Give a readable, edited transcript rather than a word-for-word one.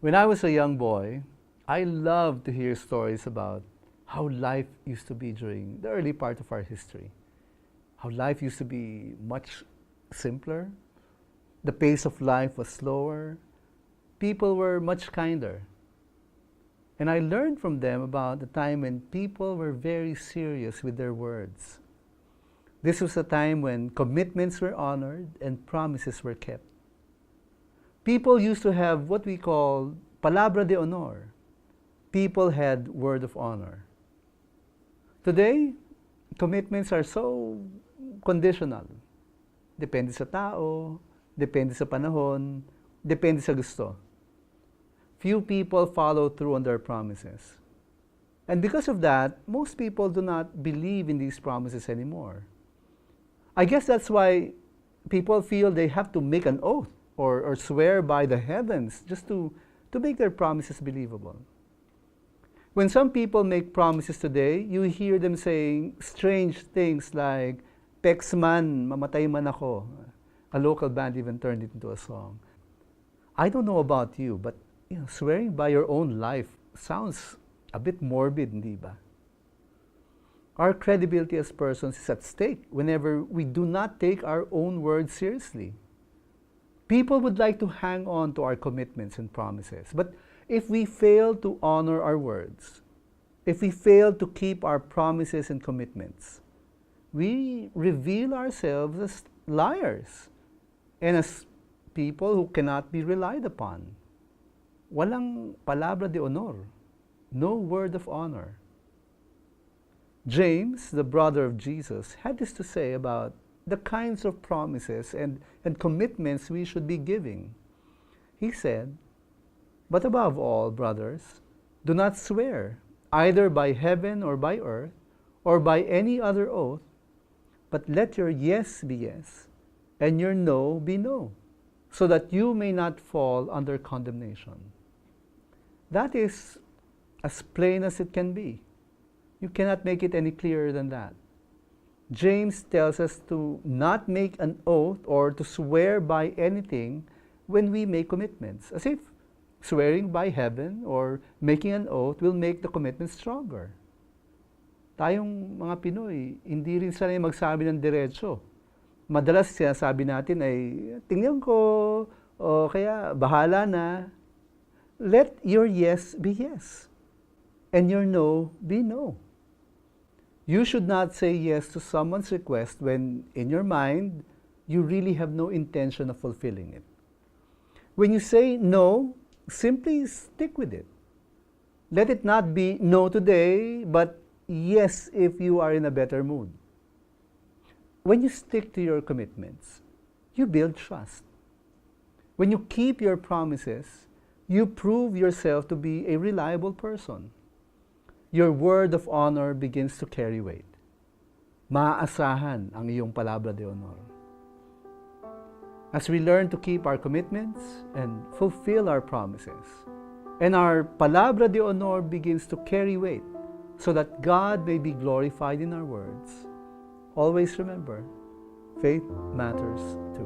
When I was a young boy, I loved to hear stories about how life used to be during the early part of our history. How life used to be much simpler, the pace of life was slower, people were much kinder. And I learned from them about the time when people were very serious with their words. This was a time when commitments were honored and promises were kept. People used to have what we call Palabra de Honor. People had word of honor. Today, commitments are so conditional. Depende sa tao, depende sa panahon, depende sa gusto. Few people follow through on their promises. And because of that, most people do not believe in these promises anymore. I guess that's why people feel they have to make an oath or swear by the heavens just to make their promises believable. When some people make promises today, you hear them saying strange things like, "Pex man, mamatay man ako." A local band even turned it into a song. I don't know about you, but swearing by your own life sounds a bit morbid, hindi ba? Our credibility as persons is at stake whenever we do not take our own words seriously. People would like to hang on to our commitments and promises, but if we fail to honor our words, if we fail to keep our promises and commitments, we reveal ourselves as liars and as people who cannot be relied upon. Walang palabra de honor, no word of honor. James, the brother of Jesus, had this to say about the kinds of promises and commitments we should be giving. He said, "But above all, brothers, do not swear, either by heaven or by earth, or by any other oath, but let your yes be yes, and your no be no, so that you may not fall under condemnation." That is as plain as it can be. You cannot make it any clearer than that. James tells us to not make an oath or to swear by anything when we make commitments, as if swearing by heaven or making an oath will make the commitment stronger. Tayong mga Pinoy, hindi rin sanay magsabi ng diretso. Madalas sinasabi natin ay, "Tingnan ko," o kaya, "Bahala na." Let your yes be yes, and your no be no. You should not say yes to someone's request when, in your mind, you really have no intention of fulfilling it. When you say no, simply stick with it. Let it not be no today, but yes if you are in a better mood. When you stick to your commitments, you build trust. When you keep your promises, you prove yourself to be a reliable person. Your word of honor begins to carry weight. Maaasahan ang iyong palabra de honor. As we learn to keep our commitments and fulfill our promises, and our palabra de honor begins to carry weight so that God may be glorified in our words, always remember, faith matters too.